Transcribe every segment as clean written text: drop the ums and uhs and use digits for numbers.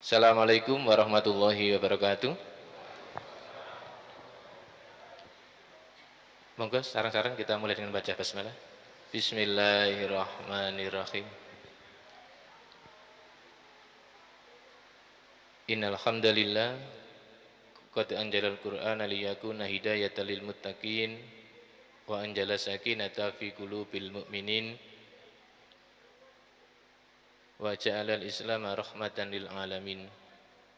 Assalamualaikum warahmatullahi wabarakatuh. Monggo sarang-sarang kita mulai dengan baca basmalah. Bismillahirrahmanirrahim. Innal hamdalillah qad anjalal qur'ana liyakuna hidayatan lil muttaqin wa anjala sakinata fi qulubil mu'minin wa ja'alal islama rahmatan lil alamin.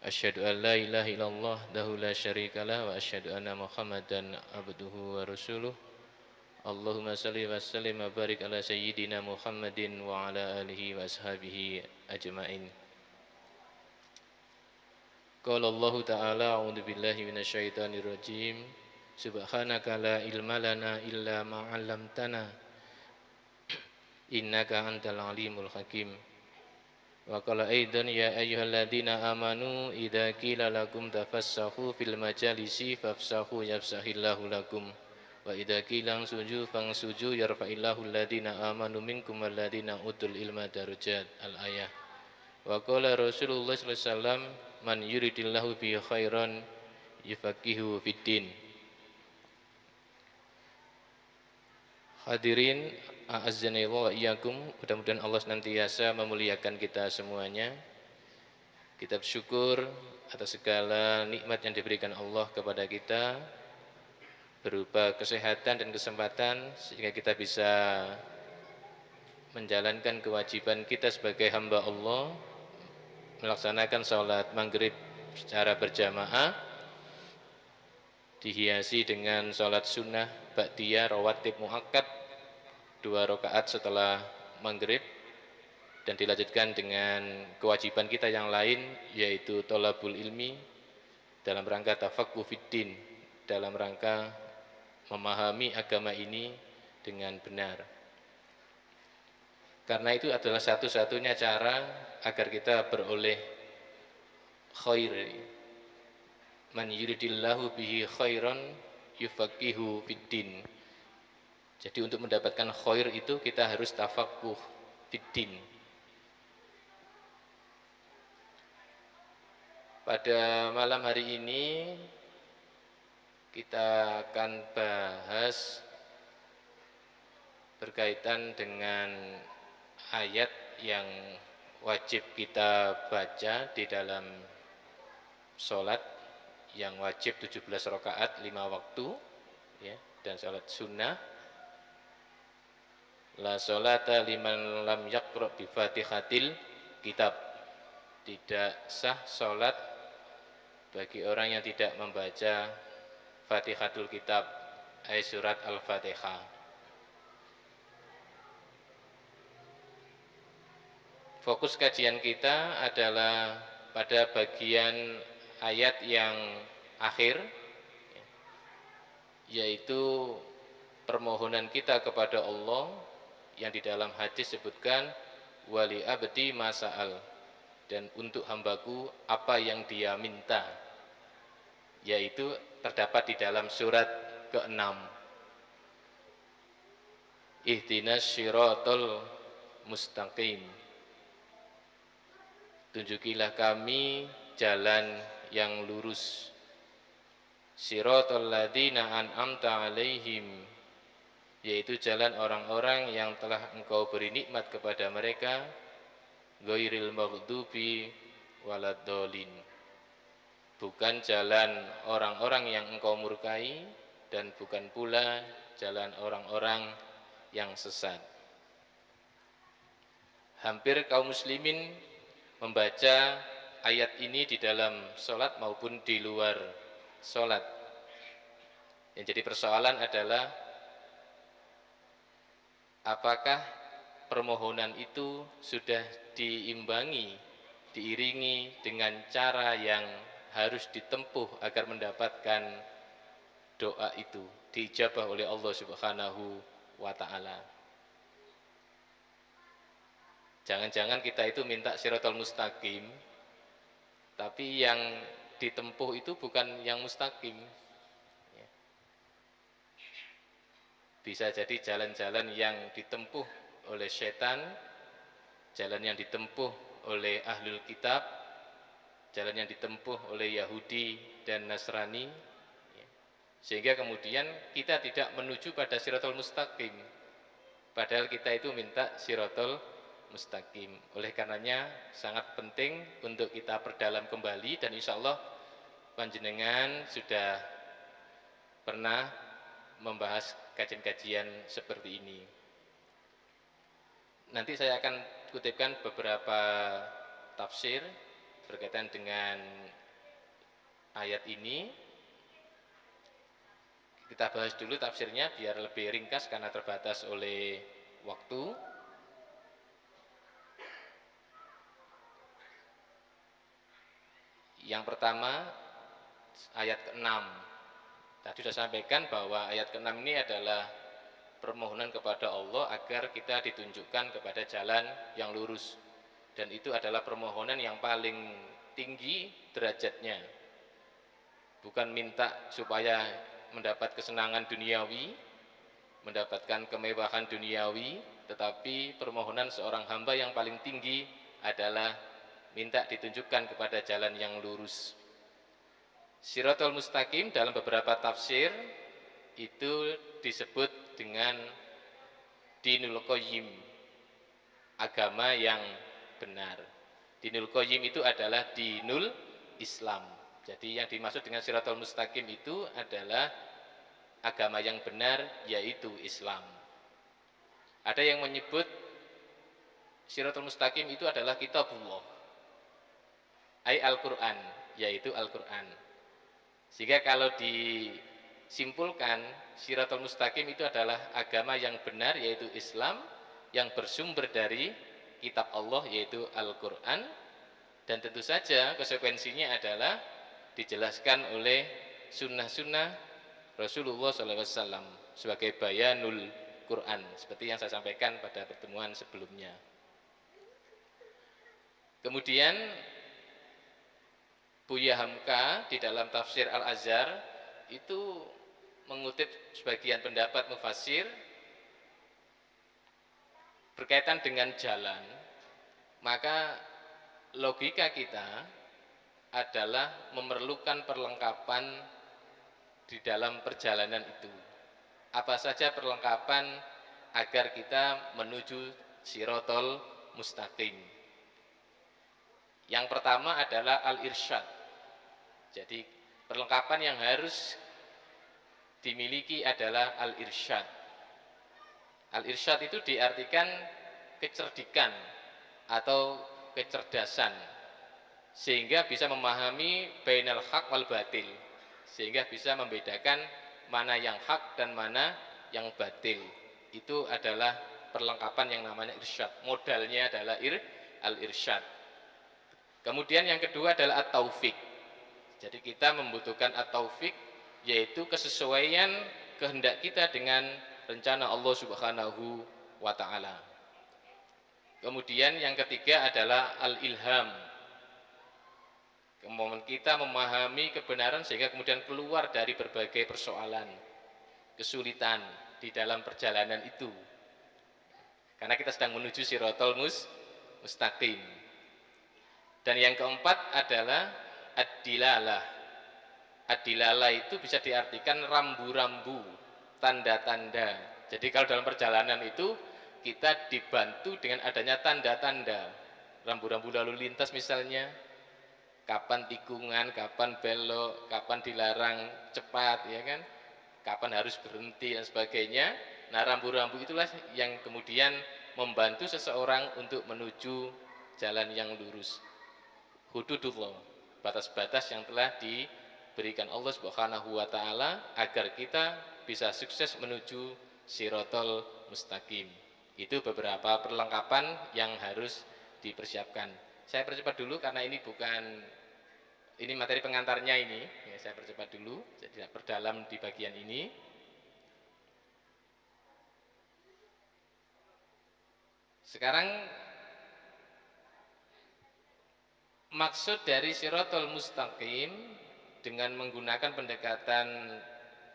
Asyhadu an la ilaha illallah dahu la syarikalah wa asyhadu anna Muhammadan abduhu wa rasuluh. Allahumma salli wa sallim wa barik ala sayyidina Muhammadin wa ala alihi wa ashabihi ajma'in. Qala Allah ta'ala a'udzu billahi minasyaitonir rajim. Subhanaka la ilma lana illa ma 'allamtana innaka antal alimul hakim. Wa qala aidan ya ayyuhalladzina amanu idza qila lakum tafassahu fil majalisi fafsahu yafsahillahu lakum. Wa idza qila suju fangsuju yarfa'illahu alladhina amanu minkum walladhina utul ilma darajat al-ayah. Wa qala Rasulullah sallallahu alaihi wasallam man yuridillahu bi khairan yufaqihu fiddin. Hadirin a'azzani wa iyyakum, mudah-mudahan Allah senantiasa memuliakan kita semuanya. Kita bersyukur atas segala nikmat yang diberikan Allah kepada kita berupa kesehatan dan kesempatan sehingga kita bisa menjalankan kewajiban kita sebagai hamba Allah, melaksanakan salat maghrib secara berjamaah dihiasi dengan salat sunnah ba'diyah rawatib muakkad 2 rakaat setelah maghrib, dan dilanjutkan dengan kewajiban kita yang lain yaitu thalabul ilmi dalam rangka tafaqquh fiddin, dalam rangka memahami agama ini dengan benar. Karena itu adalah satu-satunya cara agar kita beroleh khair. Man yuridillahu bihi khairan yufaqihu fiddin. Jadi untuk mendapatkan khair itu kita harus tafaqquh fiddin. Pada malam hari ini kita akan bahas berkaitan dengan ayat yang wajib kita baca di dalam sholat, yang wajib 17 rakaat 5 waktu ya, dan sholat sunnah. La sholata liman lam yaqra bi fatihatil kitab. Tidak sah sholat bagi orang yang tidak membaca Fatihatul Kitab, ayat surat Al-Fatihah. Fokus kajian kita adalah pada bagian ayat yang akhir, yaitu permohonan kita kepada Allah yang di dalam hadis sebutkan wali abdi masa'al, dan untuk hambaku apa yang dia minta, yaitu terdapat di dalam surat ke-6. Ihdinas syiratal mustaqim. Tunjukilah kami jalan yang lurus. Syiratal ladzina an'amta alaihim, yaitu jalan orang-orang yang telah Engkau beri nikmat kepada mereka. Ghairil maghdubi waladdallin, bukan jalan orang-orang yang Engkau murkai dan bukan pula jalan orang-orang yang sesat. Hampir kaum muslimin membaca ayat ini di dalam sholat maupun di luar sholat. Yang jadi persoalan adalah apakah permohonan itu sudah diimbangi, diiringi dengan cara yang harus ditempuh agar mendapatkan doa itu diijabah oleh Allah Subhanahu wa ta'ala. Jangan-jangan kita itu minta siratal mustaqim, tapi yang ditempuh itu bukan yang mustaqim. Bisa jadi jalan-jalan yang ditempuh oleh setan, jalan yang ditempuh oleh ahlul kitab, jalan yang ditempuh oleh Yahudi dan Nasrani, sehingga kemudian kita tidak menuju pada Shirathul Mustaqim, padahal kita itu minta Shirathul Mustaqim. Oleh karenanya sangat penting untuk kita perdalam kembali, dan insya Allah panjenengan sudah pernah membahas kajian-kajian seperti ini. Nanti saya akan kutipkan beberapa tafsir berkaitan dengan ayat ini. Kita bahas dulu tafsirnya biar lebih ringkas karena terbatas oleh waktu. Yang pertama ayat ke-6. Tadi sudah sampaikan bahwa ayat ke-6 ini adalah permohonan kepada Allah agar kita ditunjukkan kepada jalan yang lurus, dan itu adalah permohonan yang paling tinggi derajatnya. Bukan minta supaya mendapat kesenangan duniawi, mendapatkan kemewahan duniawi, tetapi permohonan seorang hamba yang paling tinggi adalah minta ditunjukkan kepada jalan yang lurus. Shirathul Mustaqim dalam beberapa tafsir itu disebut dengan Dinul Qayyim, agama yang benar. Dinul Qayyim itu adalah Dinul Islam. Jadi yang dimaksud dengan Shirathul Mustaqim itu adalah agama yang benar, yaitu Islam. Ada yang menyebut Shirathul Mustaqim itu adalah kitabullah, ay Al-Quran, yaitu Al-Quran. Sehingga kalau disimpulkan, Shirathul Mustaqim itu adalah agama yang benar, yaitu Islam, yang bersumber dari kitab Allah, yaitu Al-Quran. Dan tentu saja konsekuensinya adalah dijelaskan oleh sunnah-sunnah Rasulullah SAW sebagai bayanul Quran, seperti yang saya sampaikan pada pertemuan sebelumnya. Kemudian Buya Hamka di dalam tafsir Al-Azhar itu mengutip sebagian pendapat mufassir berkaitan dengan jalan. Maka logika kita adalah memerlukan perlengkapan di dalam perjalanan itu. Apa saja perlengkapan agar kita menuju Shirathul Mustaqim? Yang pertama adalah al-irsyad. Jadi perlengkapan yang harus dimiliki adalah al-irsyad. Al-irsyad itu diartikan kecerdikan atau kecerdasan, sehingga bisa memahami bainal haq wal batil, sehingga bisa membedakan mana yang hak dan mana yang batil. Itu adalah perlengkapan yang namanya irsyad. Modalnya adalah al-irsyad. Kemudian yang kedua adalah at-taufik. Jadi kita membutuhkan at-taufik, yaitu kesesuaian kehendak kita dengan rencana Allah Subhanahu wa ta'ala. Kemudian yang ketiga adalah al-ilham. Kemampuan kita memahami kebenaran sehingga kemudian keluar dari berbagai persoalan, kesulitan di dalam perjalanan itu. Karena kita sedang menuju Shirathul Mustaqim. Dan yang keempat adalah ad-dilalah. Ad-dilalah itu bisa diartikan rambu-rambu, tanda-tanda. Jadi kalau dalam perjalanan itu kita dibantu dengan adanya tanda-tanda, rambu-rambu lalu lintas misalnya, kapan tikungan, kapan belok, kapan dilarang cepat, ya kan, kapan harus berhenti dan sebagainya. Nah, rambu-rambu itulah yang kemudian membantu seseorang untuk menuju jalan yang lurus. Hududullah, batas-batas yang telah diberikan Allah Subhanahu wa ta'ala agar kita bisa sukses menuju Shirathul Mustaqim. Itu beberapa perlengkapan yang harus dipersiapkan. Saya percepat dulu karena ini materi pengantarnya ini. Ya, saya percepat dulu, saya tidak perdalam di bagian ini. Sekarang maksud dari Shirathul Mustaqim dengan menggunakan pendekatan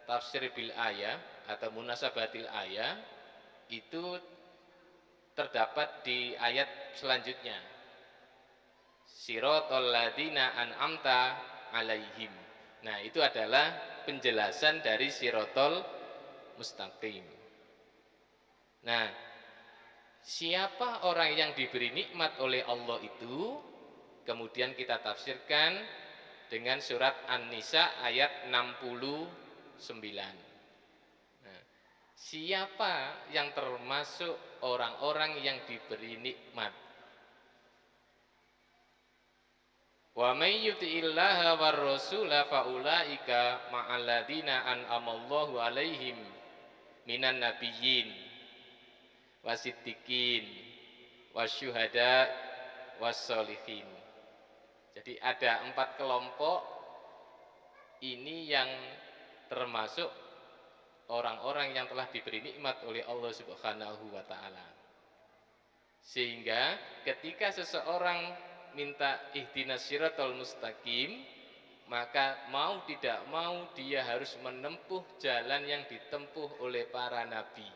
tafsir bil ayah atau munasabatil ayah itu terdapat di ayat selanjutnya. siratal ladzina an'amta alaihim. Nah, itu adalah penjelasan dari siratal mustaqim. Nah, siapa orang yang diberi nikmat oleh Allah itu? Kemudian kita tafsirkan dengan surat An-Nisa ayat 69. Nah, siapa yang termasuk orang-orang yang diberi nikmat? Wa may yuti'illaha war rasula faulaika ma'al ladzina an'amallahu 'alaihim minan nabiyyin wasiddiqin wasyuhada wassolihin. Jadi ada 4 kelompok ini yang termasuk orang-orang yang telah diberi nikmat oleh Allah Subhanahu wa taala. Sehingga ketika seseorang minta ihdinas siratal mustaqim, maka mau tidak mau dia harus menempuh jalan yang ditempuh oleh para nabi,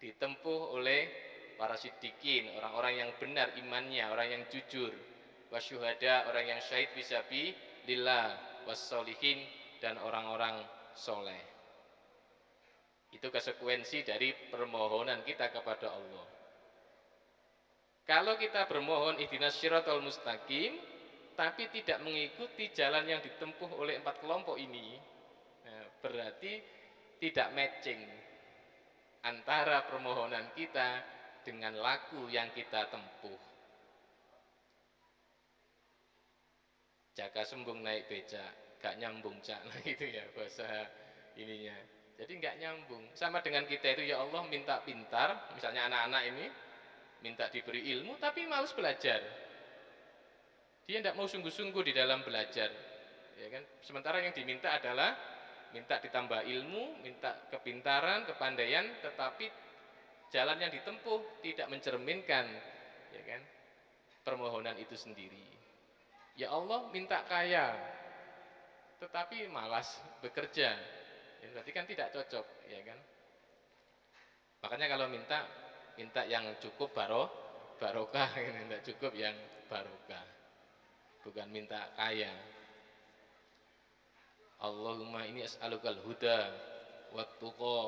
ditempuh oleh para siddiqin, orang-orang yang benar imannya, orang yang jujur, wasyuhada, orang yang syahid fisabilillah, wassolihin, dan orang-orang soleh. Itu konsekuensi dari permohonan kita kepada Allah. Kalau kita bermohon ihdinas siratal mustaqim tapi tidak mengikuti jalan yang ditempuh oleh 4 kelompok ini, berarti tidak matching antara permohonan kita dengan laku yang kita tempuh. Jaka sembung naik becak, gak nyambung cak, nah itu ya bahasa ininya. Jadi gak nyambung. Sama dengan kita itu, ya Allah minta pintar, misalnya anak-anak ini minta diberi ilmu tapi malas belajar. Dia tidak mau sungguh-sungguh di dalam belajar, ya kan? Sementara yang diminta adalah minta ditambah ilmu, minta kepintaran, kepandaian, tetapi jalan yang ditempuh tidak mencerminkan, ya kan, permohonan itu sendiri. Ya Allah minta kaya, tetapi malas bekerja, ya, berarti kan tidak cocok, ya kan? Makanya kalau minta yang cukup barokah, tidak cukup yang barokah, bukan minta kaya. Allahumma ini as'alukal huda wat tuqa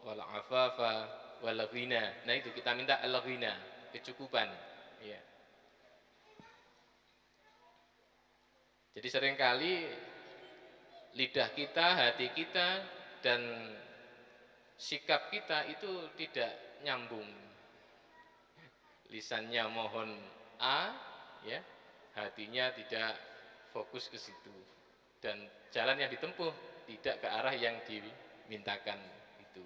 wal afafa wal ghina. Nah itu kita minta al ghina, kecukupan, ya. Jadi seringkali lidah kita, hati kita, dan sikap kita itu tidak nyambung. Lisannya mohon A, ya, hatinya tidak fokus ke situ, dan jalan yang ditempuh tidak ke arah yang dimintakan itu.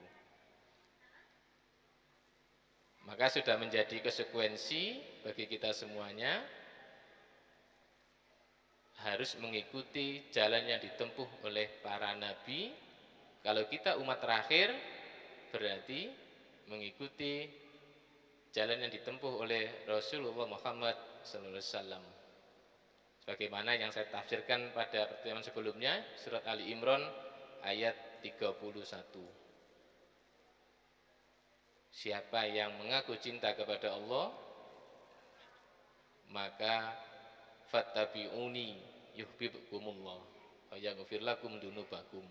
Maka sudah menjadi konsekuensi bagi kita semuanya harus mengikuti jalan yang ditempuh oleh para nabi. Kalau kita umat terakhir, berarti mengikuti jalan yang ditempuh oleh Rasulullah Muhammad SAW. Sebagaimana yang saya tafsirkan pada pertemuan sebelumnya, surat Ali Imran ayat 31. Siapa yang mengaku cinta kepada Allah, maka fattabi'uni yuhibbukumullah wa yaghfir lakum dunubakum.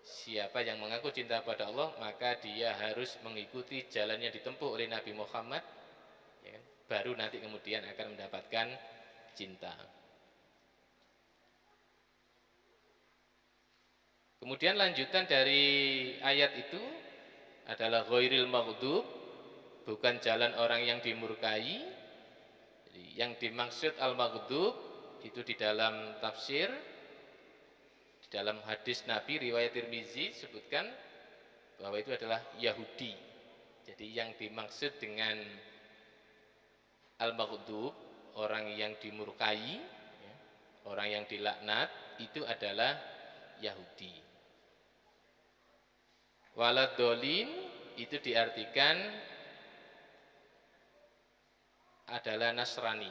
Siapa yang mengaku cinta pada Allah, maka dia harus mengikuti jalan yang ditempuh oleh Nabi Muhammad, ya kan? Baru nanti kemudian akan mendapatkan cinta. Kemudian lanjutan dari ayat itu adalah ghairil maghdub, bukan jalan orang yang dimurkai. Jadi, yang dimaksud al-maghdub itu di dalam tafsir, di dalam hadis Nabi riwayat Tirmizi sebutkan bahwa itu adalah Yahudi. Jadi yang dimaksud dengan al-maghdub, orang yang dimurkai, ya, orang yang dilaknat, itu adalah Yahudi. Waladolin itu diartikan adalah Nasrani,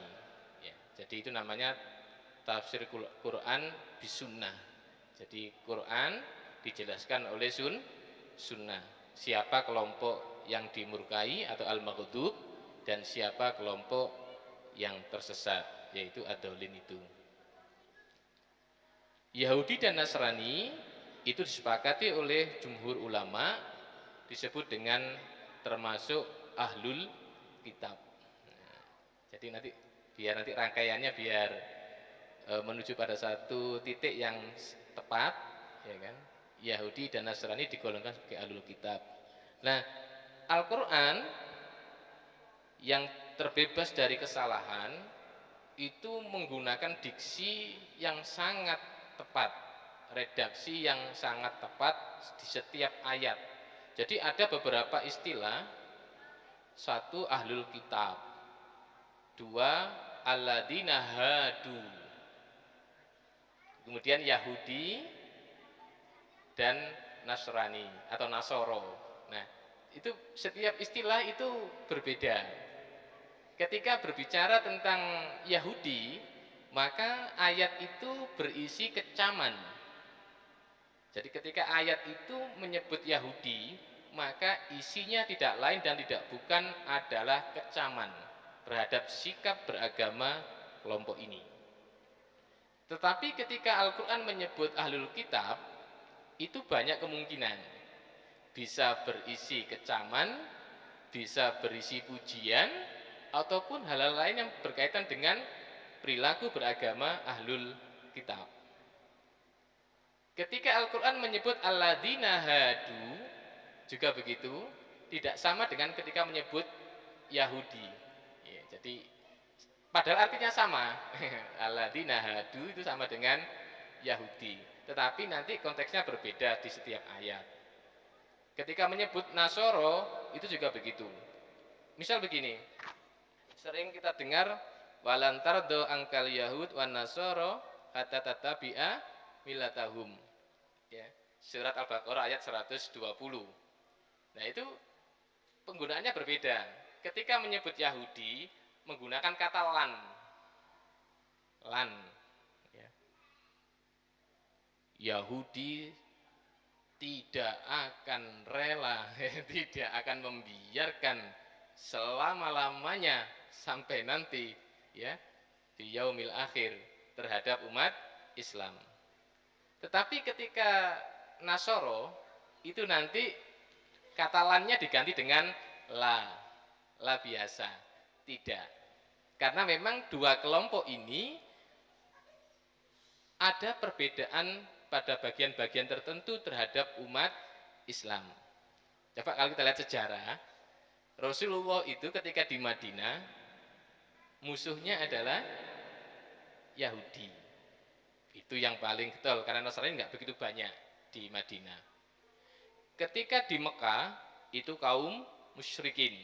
ya. Jadi itu namanya tafsir Quran bisunnah. Jadi Quran dijelaskan oleh sunnah. Siapa kelompok yang dimurkai atau al-maghdub, dan siapa kelompok yang tersesat. yaitu adolin itu. Yahudi dan Nasrani itu disepakati oleh jumhur ulama disebut dengan termasuk ahlul kitab. Nah, jadi nanti rangkaiannya biar menuju pada satu titik yang tepat, ya kan? Yahudi dan Nasrani digolongkan sebagai ahlul kitab. Nah, Al-Qur'an yang terbebas dari kesalahan itu menggunakan diksi yang sangat tepat, redaksi yang sangat tepat di setiap ayat. Jadi ada beberapa istilah, satu ahlul kitab, dua alladzina hadu, kemudian Yahudi dan Nasrani atau Nasoro. Nah, itu setiap istilah itu berbeda. Ketika berbicara tentang Yahudi, maka ayat itu berisi kecaman. Jadi ketika ayat itu menyebut Yahudi, maka isinya tidak lain dan tidak bukan adalah kecaman terhadap sikap beragama kelompok ini. Tetapi ketika Al-Quran menyebut ahlul kitab, itu banyak kemungkinan. Bisa berisi kecaman, bisa berisi pujian, ataupun hal-hal lain yang berkaitan dengan perilaku beragama ahlul kitab. Ketika Al-Quran menyebut alladzina hadu, juga begitu, tidak sama dengan ketika menyebut Yahudi. Ya, jadi padahal artinya sama. Alladzina hadu itu sama dengan Yahudi, tetapi nanti konteksnya berbeda di setiap ayat. Ketika menyebut Nasoro itu juga begitu. Misal begini, sering kita dengar walantar do angkal Yahud wan Nasoro hatta tatabi'a milatahum. Ya, surat Al-Baqarah ayat 120. Nah, itu penggunaannya berbeda. Ketika menyebut Yahudi menggunakan kata lan. Lan, ya. Yahudi tidak akan rela, tidak akan membiarkan selama-lamanya sampai nanti, ya, di yaumil akhir terhadap umat Islam. Tetapi ketika Nasoro itu nanti kata lannya diganti dengan la biasa, tidak. Karena memang dua kelompok ini ada perbedaan pada bagian-bagian tertentu terhadap umat Islam. Coba kalau kita lihat sejarah, Rasulullah itu ketika di Madinah musuhnya adalah Yahudi. Itu yang paling getol karena Nasrani nggak begitu banyak di Madinah. Ketika di Mekah itu kaum musyrikin,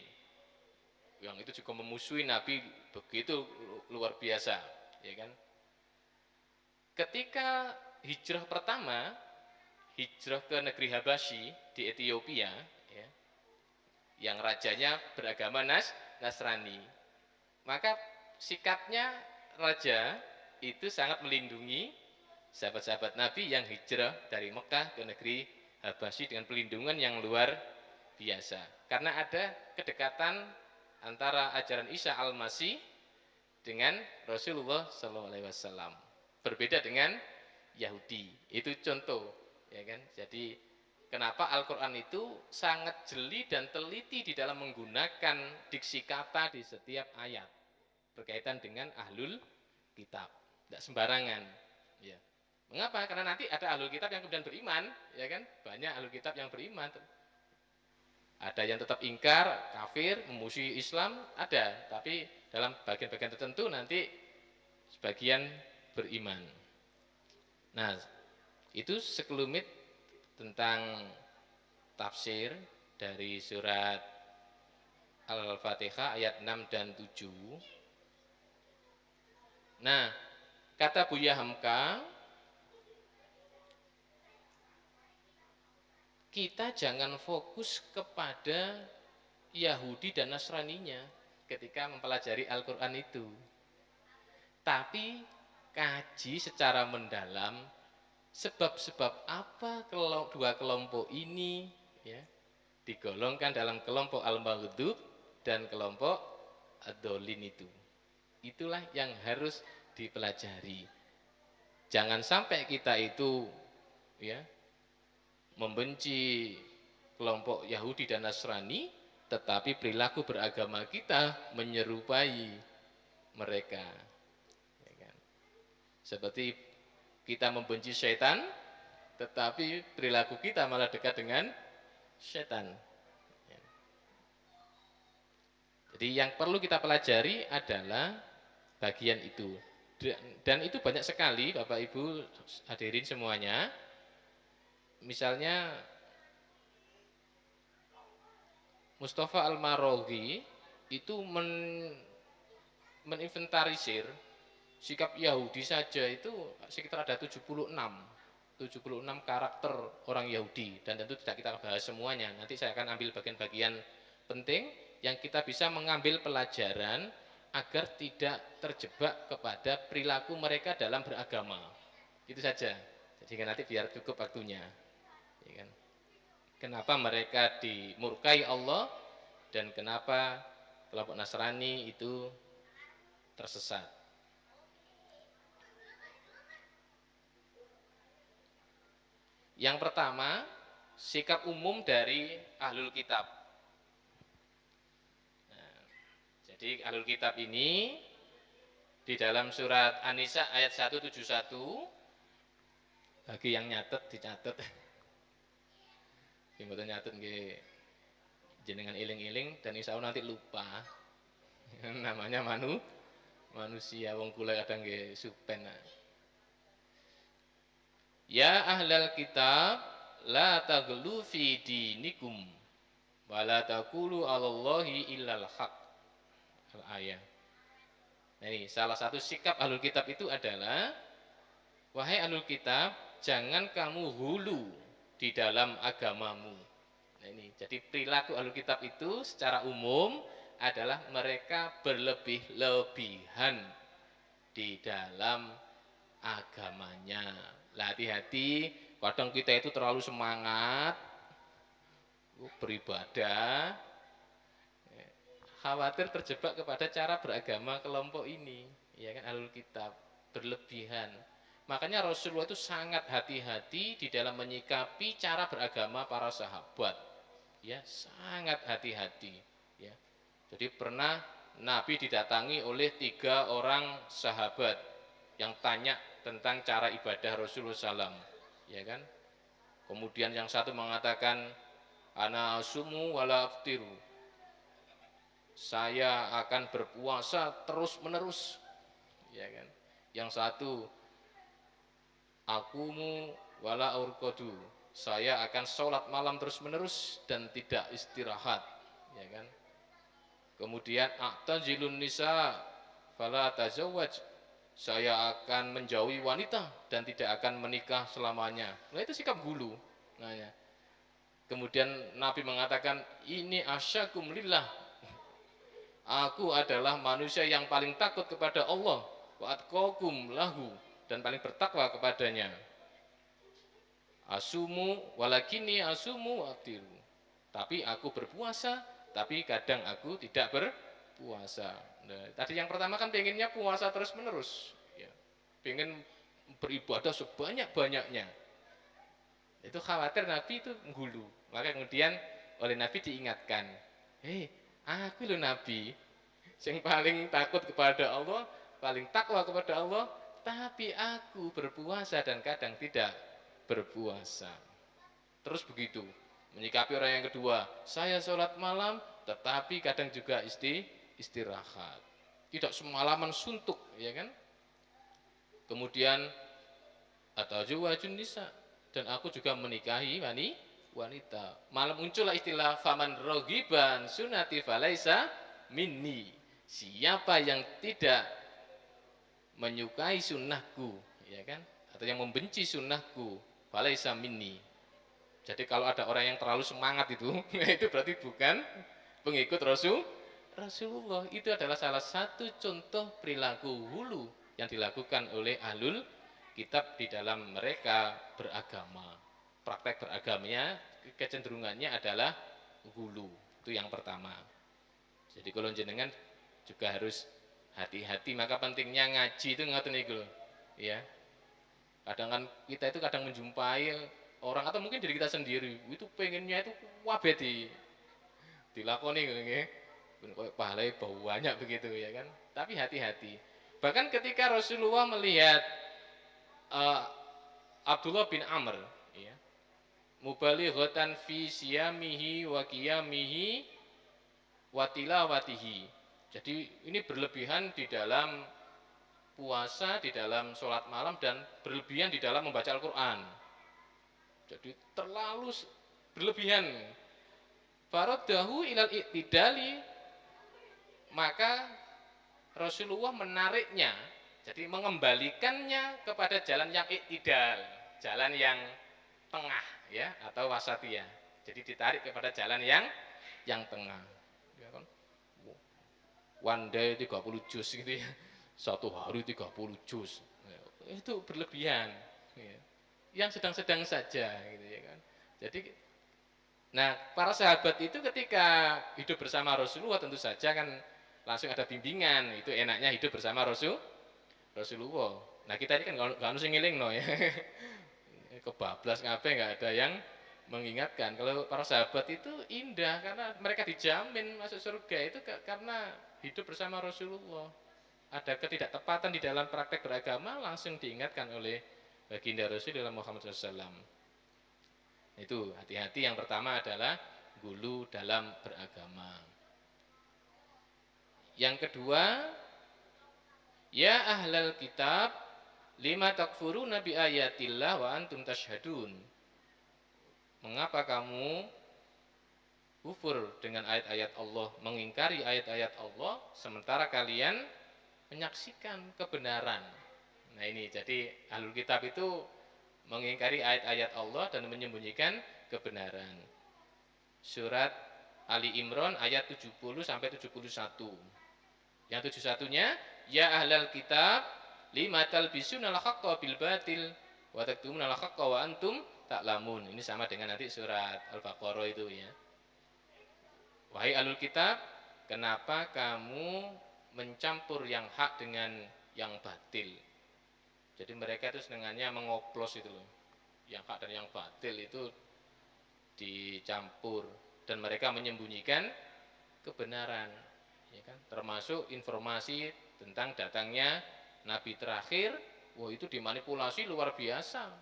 yang itu juga memusuhi Nabi begitu luar biasa, ya kan? Ketika hijrah pertama, hijrah ke negeri Habasyi di Ethiopia, ya, yang rajanya beragama Nasrani, maka sikapnya raja itu sangat melindungi sahabat-sahabat Nabi yang hijrah dari Mekah ke negeri Habasyi dengan pelindungan yang luar biasa. Karena ada kedekatan antara ajaran Isa Al-Masih dengan Rasulullah SAW. Berbeda dengan Yahudi. Itu contoh, ya kan? Jadi kenapa Al-Quran itu sangat jeli dan teliti di dalam menggunakan diksi kata di setiap ayat berkaitan dengan ahlul kitab. Tidak sembarangan, ya. Mengapa? Karena nanti ada ahlul kitab yang kemudian beriman, ya kan? Banyak ahlul kitab yang beriman. Ada yang tetap ingkar, kafir, memusuhi Islam, ada. Tapi dalam bagian-bagian tertentu nanti sebagian beriman. Nah, itu sekelumit tentang tafsir dari surat Al-Fatihah ayat 6 dan 7. Nah, kata Buya Hamka, kita jangan fokus kepada Yahudi dan Nasraninya ketika mempelajari Al-Quran itu. Tapi kaji secara mendalam sebab-sebab apa dua kelompok ini, ya, digolongkan dalam kelompok al-maghdub dan kelompok ad-dhalin itu. Itulah yang harus dipelajari. Jangan sampai kita itu ya membenci kelompok Yahudi dan Nasrani, tetapi perilaku beragama kita menyerupai mereka. Ya kan? Seperti kita membenci setan, tetapi perilaku kita malah dekat dengan setan. Ya. Jadi yang perlu kita pelajari adalah bagian itu. Dan itu banyak sekali Bapak Ibu hadirin semuanya. Misalnya Mustafa Al-Maraghi itu meninventarisir sikap Yahudi saja itu sekitar ada 76 karakter orang Yahudi, dan tentu tidak kita bahas semuanya. Nanti saya akan ambil bagian-bagian penting yang kita bisa mengambil pelajaran agar tidak terjebak kepada perilaku mereka dalam beragama. Itu saja. Jadi nanti biar cukup waktunya. Ya kan? Kenapa mereka dimurkai Allah dan kenapa kelompok Nasrani itu tersesat. Yang pertama, sikap umum dari ahlul kitab. Nah, jadi ahlul kitab ini di dalam surat An-Nisa ayat 171, bagi yang nyatet dicatat. Mboten nyatet nggih jenengan iling-iling dan insya Allah nanti lupa. Namanya manusia, wong kula kadang nggih supen. Ya ahlal kitab la taghlu fi dinikum wa la taqulu 'alallahi illal haq. Al-ayat. Nah, ini salah satu sikap ahlul kitab itu adalah, wahai ahlul kitab, jangan kamu hulu di dalam agamamu. Nah, ini jadi perilaku ahlul kitab itu secara umum adalah mereka berlebih-lebihan di dalam agamanya. Lah, hati-hati, kadang kita itu terlalu semangat beribadah, khawatir terjebak kepada cara beragama kelompok ini, ya kan, ahlul kitab, berlebihan. Makanya Rasulullah itu sangat hati-hati di dalam menyikapi cara beragama para sahabat, ya, sangat hati-hati, ya. Jadi pernah Nabi didatangi oleh 3 orang sahabat yang tanya tentang cara ibadah Rasulullah SAW, ya kan. Kemudian yang satu mengatakan, ana asumu wala aftiru, saya akan berpuasa terus menerus, ya kan. Yang satu, akumu wala urqadu, saya akan sholat malam terus menerus dan tidak istirahat, ya kan. Kemudian a'tazilun nisa fala tazawwaj, saya akan menjauhi wanita dan tidak akan menikah selamanya. Nah, itu sikap hulu. Nah, ya. Kemudian Nabi mengatakan, ini asyakum lillah, aku adalah manusia yang paling takut kepada Allah, wa atqakum lahu, dan paling bertakwa kepadanya. Asumu walakini asumu aftiru, tapi aku berpuasa, tapi kadang aku tidak berpuasa. Nah, tadi yang pertama kan pengennya puasa terus menerus, ya. Pengen beribadah sebanyak-banyaknya. Itu khawatir Nabi itu menghulu. Maka kemudian oleh Nabi diingatkan, hei, aku loh Nabi yang paling takut kepada Allah, paling takwa kepada Allah, tapi aku berpuasa dan kadang tidak berpuasa. Terus begitu menyikapi orang yang kedua, saya sholat malam tetapi kadang juga istirahat, tidak semalaman suntuk, ya kan. Kemudian atazawwajun nisa, dan aku juga menikahi wanita. Malam muncullah istilah faman raghiban sunnati falaisa minni, siapa yang tidak menyukai sunnahku, ya kan, atau yang membenci sunnahku, falaisa minni. Jadi kalau ada orang yang terlalu semangat itu berarti bukan pengikut Rasulullah. Itu adalah salah satu contoh perilaku hulu yang dilakukan oleh ahlul kitab di dalam mereka beragama. Praktek beragamanya kecenderungannya adalah hulu. Itu yang pertama. Jadi kalau jenengan juga harus Hati-hati, maka pentingnya ngaji itu ngoten niku lho. Ya. Kadang kan kita itu kadang menjumpai orang atau mungkin diri kita sendiri itu pengennya itu wabe dilakoni gitu nggih. Ben koyo pahalanya bau banyak begitu ya kan. Tapi hati-hati. Bahkan ketika Rasulullah melihat uh, Abdullah bin Amr ya, mubalighatan fi siyamihi wa qiyamihi wa tilawatihi. Jadi ini berlebihan di dalam puasa, di dalam sholat malam, dan berlebihan di dalam membaca Al-Quran. Jadi terlalu berlebihan. Faradahu ilal iktidali, maka Rasulullah menariknya, jadi mengembalikannya kepada jalan yang iktidal, jalan yang tengah ya, atau wasatiyah. Jadi ditarik kepada jalan yang tengah. Ya kan? One day 30 juz gitu ya. Satu hari 30 juz. Itu berlebihan. Ya. Yang sedang-sedang saja gitu ya kan. Jadi nah, para sahabat itu ketika hidup bersama Rasulullah tentu saja kan langsung ada bimbingan. Itu enaknya hidup bersama Rasulullah. Nah, kita ini kan nggak harus ngiling no ya. Kebablas ngapain nggak ada yang mengingatkan. Kalau para sahabat itu indah karena mereka dijamin masuk surga itu karena hidup bersama Rasulullah. Ada ketidaktepatan di dalam praktek beragama langsung diingatkan oleh baginda Rasulullah Muhammad SAW. Itu hati-hati, yang pertama adalah gulu dalam beragama. Yang kedua, ya ahlal kitab lima takfuruna bi ayatillah wa antum tashhadun. Mengapa kamu kufur dengan ayat-ayat Allah, mengingkari ayat-ayat Allah sementara kalian menyaksikan kebenaran. Nah ini jadi ahlul kitab itu mengingkari ayat-ayat Allah dan menyembunyikan kebenaran. Surat Ali Imran ayat 70 sampai 71. Yang 71-nya, ya ahlal kitab lima talbisunal haqqa bil batil wa taktumunal haqqa wa antum ta'lamun. Ini sama dengan nanti surat Al-Baqarah itu ya. Wahai ahlul kitab, kenapa kamu mencampur yang hak dengan yang batil? Jadi mereka itu senangannya mengoplos itu loh. Yang hak dan yang batil itu dicampur dan mereka menyembunyikan kebenaran, ya kan? Termasuk informasi tentang datangnya nabi terakhir, wah itu dimanipulasi luar biasa.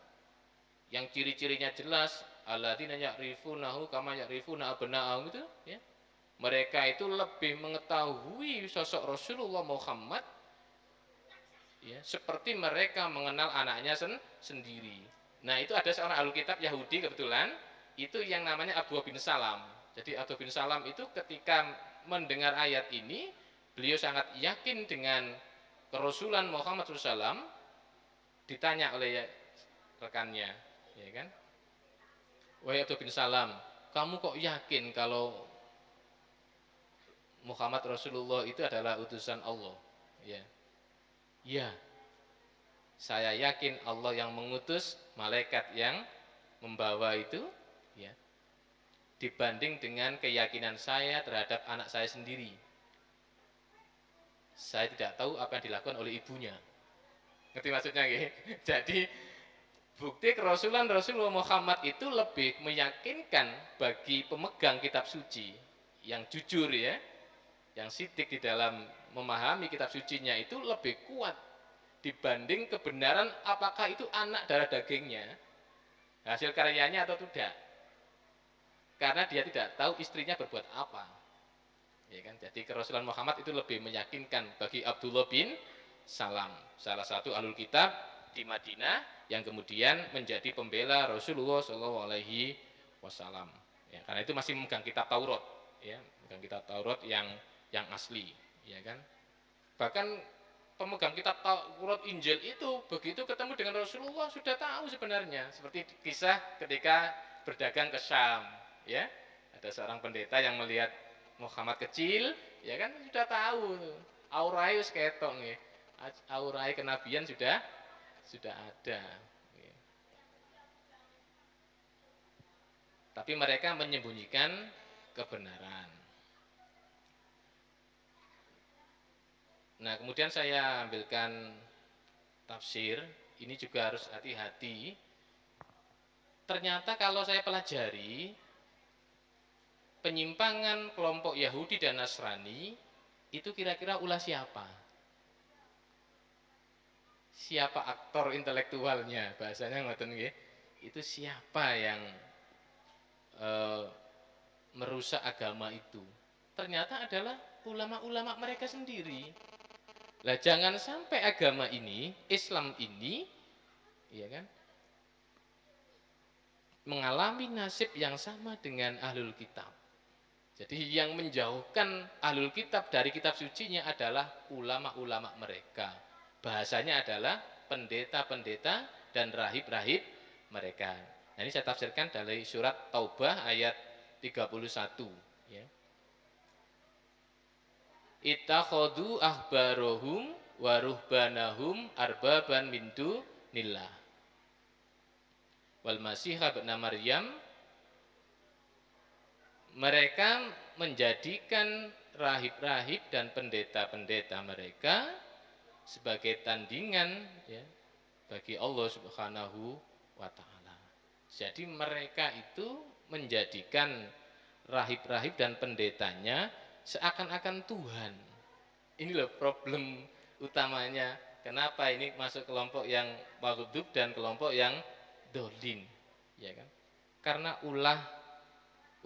Yang ciri-cirinya jelas, alladzina ya'rifunahu kama ya'rifuna abna'ahum itu, ya. Mereka itu lebih mengetahui sosok Rasulullah Muhammad ya, seperti mereka mengenal anaknya sendiri. Nah itu ada seorang ahli kitab Yahudi kebetulan, itu yang namanya Abu bin Salam. Jadi Abu bin Salam itu ketika mendengar ayat ini, beliau sangat yakin dengan kerasulan Muhammad SAW. Ditanya oleh rekannya, ya kan, wahai Abu bin Salam, kamu kok yakin kalau Muhammad Rasulullah itu adalah utusan Allah? Ya, ya, saya yakin Allah yang mengutus, malaikat yang membawa itu, ya, dibanding dengan keyakinan saya terhadap anak saya sendiri. Saya tidak tahu apa yang dilakukan oleh ibunya. Ngerti maksudnya nggih? Jadi bukti kerasulan Rasulullah Muhammad itu lebih meyakinkan bagi pemegang kitab suci yang jujur ya, yang sidik di dalam memahami kitab sucinya itu lebih kuat dibanding kebenaran apakah itu anak darah dagingnya, hasil karyanya atau tidak. Karena dia tidak tahu istrinya berbuat apa. Ya kan? Jadi kerasulan Muhammad itu lebih meyakinkan bagi Abdullah bin Salam, salah satu ahlul kitab di Madinah yang kemudian menjadi pembela Rasulullah Shallallahu Alaihi Wasallam. Ya, karena itu masih memegang kitab Taurat, ya, memegang kitab Taurat yang asli, ya kan. Bahkan pemegang kitab Taurat Injil itu begitu ketemu dengan Rasulullah sudah tahu sebenarnya, seperti kisah ketika berdagang ke Syam, ya, ada seorang pendeta yang melihat Muhammad kecil, ya kan, sudah tahu aurai wis ketok nggih, aurai kenabian sudah ada. Tapi mereka menyembunyikan kebenaran. Nah, kemudian saya ambilkan tafsir, ini juga harus hati-hati. Ternyata kalau saya pelajari penyimpangan kelompok Yahudi dan Nasrani itu kira-kira ulah siapa? Siapa aktor intelektualnya? Bahasanya ngoten nggih. Itu siapa yang eh, merusak agama itu? Ternyata adalah ulama-ulama mereka sendiri. Lah jangan sampai agama ini, Islam ini, ya kan, mengalami nasib yang sama dengan ahlul kitab. Jadi yang menjauhkan ahlul kitab dari kitab sucinya adalah ulama-ulama mereka. Bahasanya adalah pendeta-pendeta dan rahib-rahib mereka. Nah, ini saya tafsirkan dari surat Taubah ayat 31. Ya. Ittakhadhu ahbarohum wa ruhbanahum arbaban min dunillah. Wal Masih ibn Maryam, mereka menjadikan rahib-rahib dan pendeta-pendeta mereka sebagai tandingan, ya, bagi Allah Subhanahu wa taala. Jadi mereka itu menjadikan rahib-rahib dan pendetanya seakan-akan Tuhan. Ini loh problem utamanya. Kenapa ini masuk kelompok yang maghdub dan kelompok yang dolin, ya kan? Karena ulah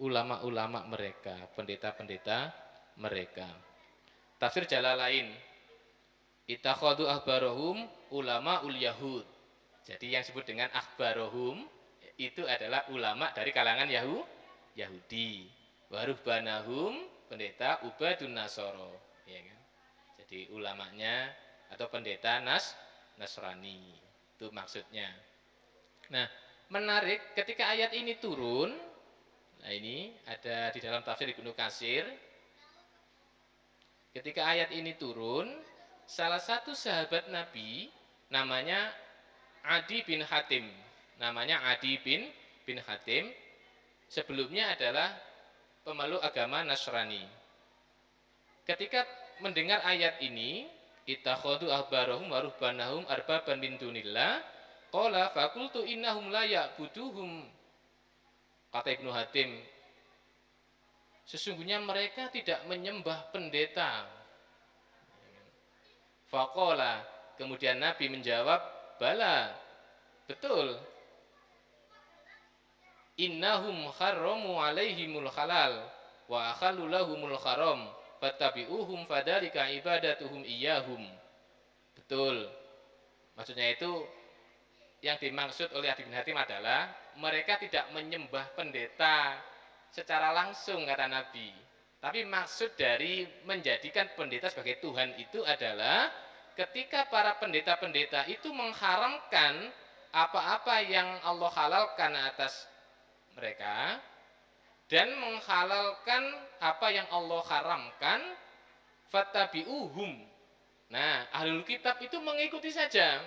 ulama-ulama mereka, pendeta-pendeta mereka. Tafsir Jalalain, ittakhadhu ahbarahum ulama ul yahud. Jadi yang disebut dengan ahbarahum itu adalah ulama dari kalangan Yahudi. Waruhbanahum, pendeta ubadun nasoro, ya kan? Jadi ulamanya atau pendeta Nasrani. Itu maksudnya. Nah, menarik ketika ayat ini turun. Nah, ini ada di dalam tafsir Ibnu Katsir. Ketika ayat ini turun, salah satu sahabat Nabi namanya Adi bin Hatim. Namanya Adi bin Hatim. Sebelumnya adalah pemeluk agama Nasrani. Ketika mendengar ayat ini, ittakhadhu ahbarahum wa ruhbanahum arbaban min dunillah, qala faqultu innahum la ya'buduhum. Kata Ibnu Hatim, sesungguhnya mereka tidak menyembah pendeta. Faqala, kemudian Nabi menjawab, bala, betul. Innahum harramu alaihimul halal wa akhalu lahumul haram fattabi'uhum fadalika ibadatuhum iyyahum. Betul. Maksudnya itu yang dimaksud oleh Adi bin Hatim adalah mereka tidak menyembah pendeta secara langsung, kata Nabi. Tapi maksud dari menjadikan pendeta sebagai Tuhan itu adalah ketika para pendeta-pendeta itu mengharamkan apa-apa yang Allah halalkan atas mereka dan menghalalkan apa yang Allah haramkan, fattabi'uhum. Nah, ahlul kitab itu mengikuti saja.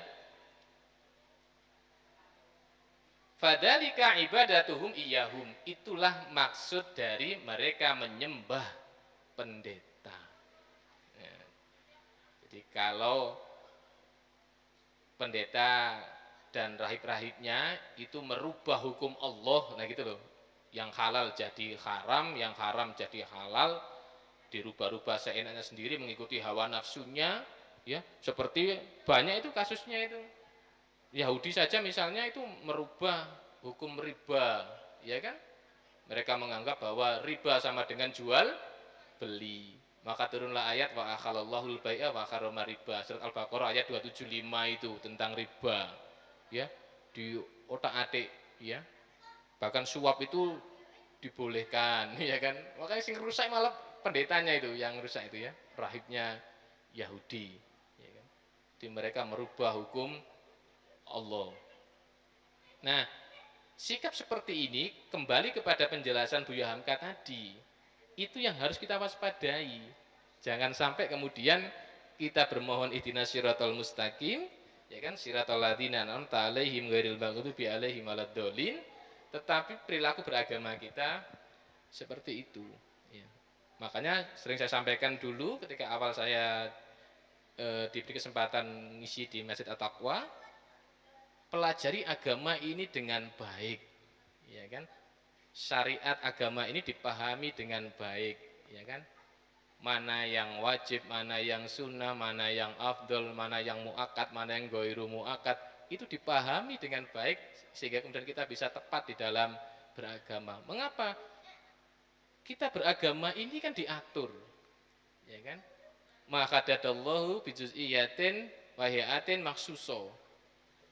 Fadalika ibadatuhum iyyahum. Itulah maksud dari mereka menyembah pendeta. Ya. Jadi kalau pendeta dan rahib-rahibnya itu merubah hukum Allah, nah gitu loh. Yang halal jadi haram, yang haram jadi halal, dirubah-rubah seenaknya sendiri mengikuti hawa nafsunya, ya. Seperti banyak itu kasusnya itu. Yahudi saja misalnya itu merubah hukum riba, ya kan? Mereka menganggap bahwa riba sama dengan jual beli. Maka turunlah ayat wa akhalallahu al-bai'a wa harrama riba. Surat Al-Baqarah ayat 275 itu tentang riba. Ya, di otak-atik, ya. Bahkan suap itu dibolehkan, ya kan? Makanya sing rusak malah pendetanya itu yang rusak itu, ya, rahibnya Yahudi, ya kan? Jadi mereka merubah hukum Allah. Nah, sikap seperti ini kembali kepada penjelasan Buya Hamka tadi. Itu yang harus kita waspadai. Jangan sampai kemudian kita bermohon ihdinas siratal mustaqim, ya kan, siratal ladzina an'amta 'alaihim ghairil maghdubi 'alaihim waladdallin, tetapi perilaku beragama kita seperti itu, ya. Makanya sering saya sampaikan dulu ketika awal saya diberi kesempatan ngisi di Masjid At-Taqwa, pelajari agama ini dengan baik, ya kan? Syariat agama ini dipahami dengan baik, ya kan? Mana yang wajib, mana yang sunnah, mana yang afdol, mana yang muakkad, mana yang ghairu muakkad, itu dipahami dengan baik sehingga kemudian kita bisa tepat di dalam beragama. Mengapa? Kita beragama ini kan diatur, ya kan? Maka dadallahu bijuz'iyatin wahiatin maksuso,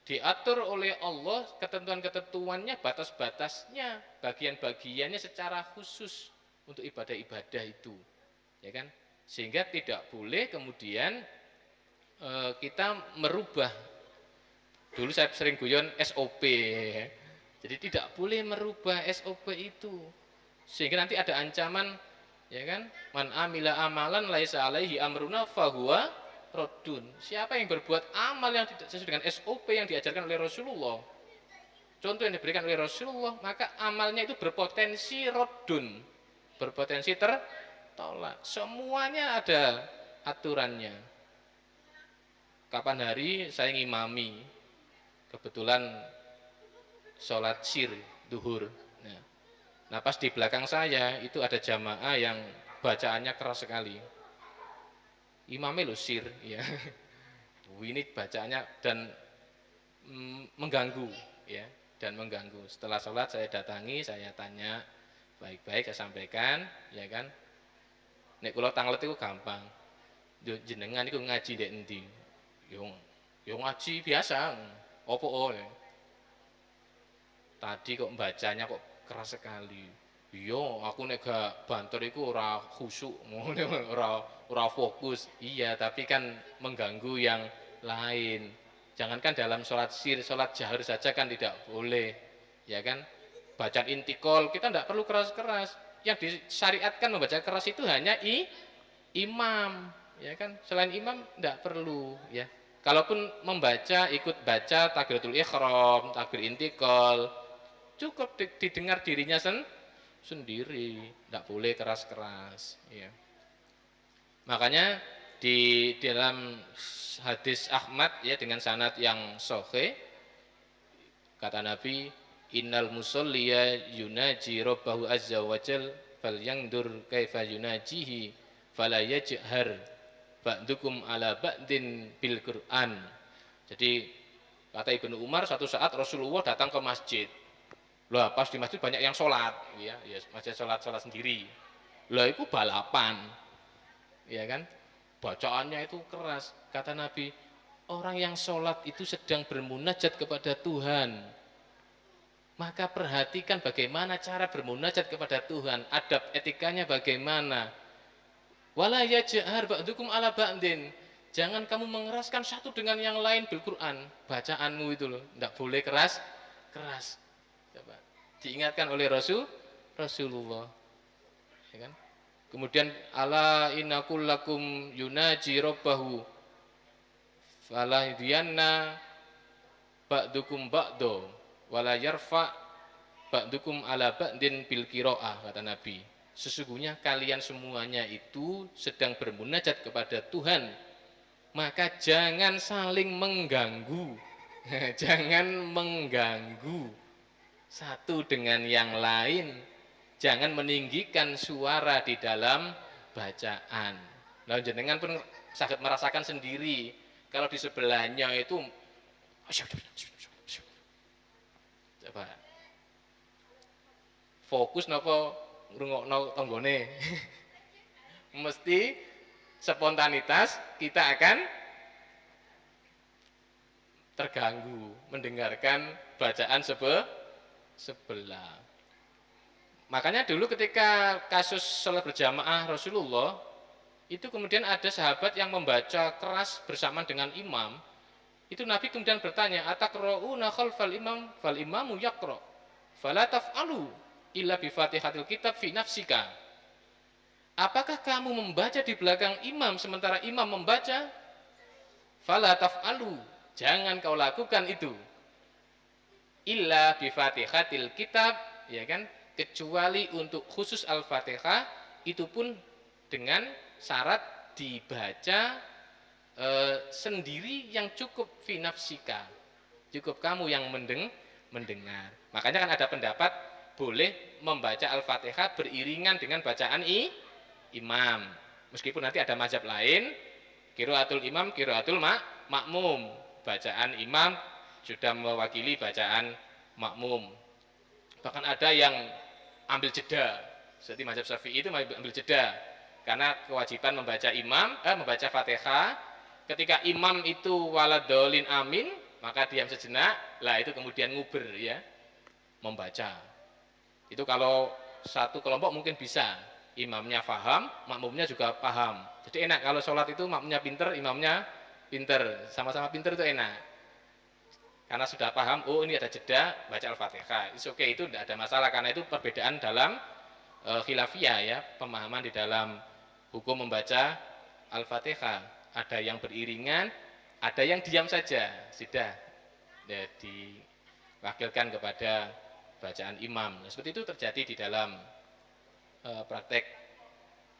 diatur oleh Allah ketentuan-ketentuannya, batas-batasnya, bagian-bagiannya secara khusus untuk ibadah-ibadah itu, ya kan? Sehingga tidak boleh kemudian kita merubah. Dulu saya sering guyon SOP, jadi tidak boleh merubah SOP itu, sehingga nanti ada ancaman, ya kan? Man amila amalan laisa alaihi amruna fahuwa rodun. Siapa yang berbuat amal yang tidak sesuai dengan SOP yang diajarkan oleh Rasulullah, contoh yang diberikan oleh Rasulullah, maka amalnya itu berpotensi rodun, berpotensi tertolak. Semuanya ada aturannya. Kapan hari saya ngimami, kebetulan sholat sir duhur. Nah pas di belakang saya itu ada jamaah yang bacaannya keras sekali. Imamnya lo sir, ya. Ini bacaannya dan mengganggu, ya, dan mengganggu. Setelah sholat saya datangi, saya tanya baik-baik, saya sampaikan, ya kan. Nek kula tanglet itu gampang. Jenengan itu ngaji dek endi? Yo ngaji biasa. Opo ya. Tadi kok bacanya kok keras sekali. Iya, aku nek gak banter iku ora khusyuk, ora fokus. Iya, tapi kan mengganggu yang lain. Jangankan dalam sholat sir, sholat jahar saja kan tidak boleh, ya kan? Bacaan intikal kita tidak perlu keras-keras. Yang disyariatkan membaca keras itu hanya imam, ya kan? Selain imam tidak perlu, ya. Kalaupun membaca, ikut baca takbiratul ihram, takbir intikal, cukup didengar dirinya sendiri, tidak boleh keras-keras, ya. Makanya di dalam hadis Ahmad, ya, dengan sanad yang sahih, kata Nabi, innal musolliya yunaji rabbahu azza wajal falyangdur kaifa yunajihi fala yajhar ba'dukum ala ba'din bil Qur'an. Jadi kata Ibnu Umar, satu saat Rasulullah datang ke masjid. Lah pas di masjid banyak yang sholat, ya, masjid sholat sendiri. Lah itu balapan, ya kan? Bacaannya itu keras. Kata Nabi, orang yang sholat itu sedang bermunajat kepada Tuhan. Maka perhatikan bagaimana cara bermunajat kepada Tuhan, adab etikanya bagaimana. Wala yajhar ba'dukum ala ba'din. Jangan kamu mengeraskan satu dengan yang lain bil Quran. Bacaanmu itu loh, tidak boleh keras. Coba. Diingatkan oleh Rasulullah. Ya kan? Kemudian ala inna kullakum yunaji rabbahu fala yadiyanna ba'dukum ba'do wala yarfa ba'dukum ala ba'din bil qiraah, kata Nabi. Sesungguhnya kalian semuanya itu sedang bermunajat kepada Tuhan, maka jangan saling mengganggu. Jangan mengganggu satu dengan yang lain. Jangan meninggikan suara di dalam bacaan. Nah, jenengan pun sakit merasakan sendiri kalau di sebelahnya itu coba fokus napa ngrungokno tanggane. Mesti spontanitas kita akan terganggu mendengarkan bacaan sebelah. Makanya dulu ketika kasus sholat berjamaah Rasulullah, itu kemudian ada sahabat yang membaca keras bersamaan dengan imam. Itu Nabi kemudian bertanya, ataqra'una khalfal imam fal imamu yaqra fala taf'alu illa bi fatihatil kitab fi nafsika. Apakah kamu membaca di belakang imam sementara imam membaca? Fala taf'alu, jangan kau lakukan itu. Illa bi fatihatil kitab, ya kan? Kecuali untuk khusus Al-Fatihah, itu pun dengan syarat dibaca sendiri yang cukup finafsika, cukup kamu yang mendengar. Makanya kan ada pendapat boleh membaca Al-Fatihah beriringan dengan bacaan imam. Meskipun nanti ada mazhab lain, qiraatul imam, qiraatul makmum. Bacaan imam sudah mewakili bacaan makmum. Bahkan ada yang ambil jeda. Seperti mazhab Syafi'i itu ambil jeda. Karena kewajiban membaca Fatihah, ketika imam itu waladolin amin, maka diam sejenak, lah itu kemudian nguber ya, membaca. Itu kalau satu kelompok mungkin bisa, imamnya paham, makmumnya juga paham. Jadi enak kalau sholat itu makmumnya pinter, imamnya pinter, sama-sama pinter itu enak. Karena sudah paham, oh ini ada jeda, baca Al-Fatihah. Itu tidak ada masalah, karena itu perbedaan dalam khilafiyah ya, pemahaman di dalam hukum membaca Al-Fatihah. Ada yang beriringan, ada yang diam saja, sudah ya, diwakilkan kepada bacaan imam. Nah, seperti itu terjadi di dalam praktek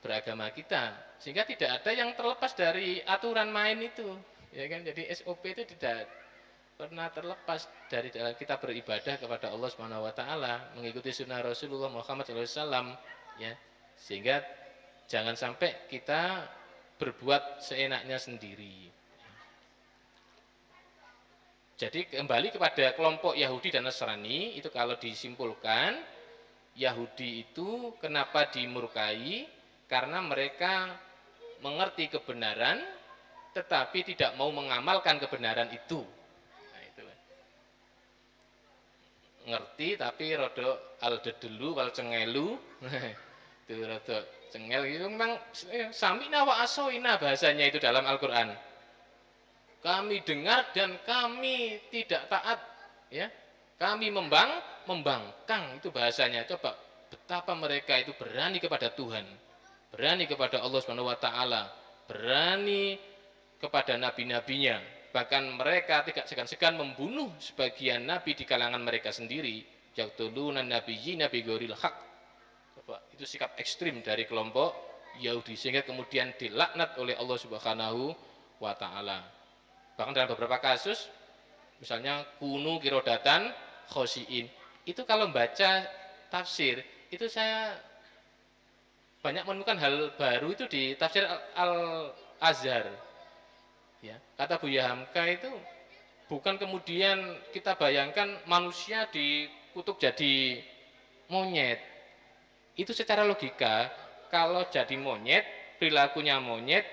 beragama kita, sehingga tidak ada yang terlepas dari aturan main itu, ya kan? Jadi SOP itu tidak pernah terlepas dari dalam kita beribadah kepada Allah Subhanahu wa taala, mengikuti sunnah Rasulullah Muhammad SAW ya. Sehingga jangan sampai kita berbuat seenaknya sendiri. Jadi kembali kepada kelompok Yahudi dan Nasrani, itu kalau disimpulkan, Yahudi itu kenapa dimurkai? Karena mereka mengerti kebenaran tetapi tidak mau mengamalkan kebenaran itu. Nah, itu. Ngerti tapi rodo aldedelu wal cengelu. Itu rodo cengel itu memang samina wa asoina bahasanya itu dalam Al-Qur'an. Kami dengar dan kami tidak taat ya. Kami membangkang itu bahasanya. Coba betapa mereka itu berani kepada Tuhan, berani kepada Allah Subhanahu wa taala, berani kepada nabi-nabinya. Bahkan mereka tidak segan-segan membunuh sebagian nabi di kalangan mereka sendiri. Yaqtuluna nabiyyina bighairil haq. Coba itu sikap ekstrim dari kelompok Yahudi, sehingga kemudian dilaknat oleh Allah Subhanahu wa taala. Bahkan dalam beberapa kasus, misalnya kunu kirodatan khosiin, itu kalau baca tafsir itu saya banyak menemukan hal baru itu di tafsir Al-Azhar ya. Kata Buya Hamka itu bukan kemudian kita bayangkan manusia dikutuk jadi monyet. Itu secara logika kalau jadi monyet, perilakunya monyet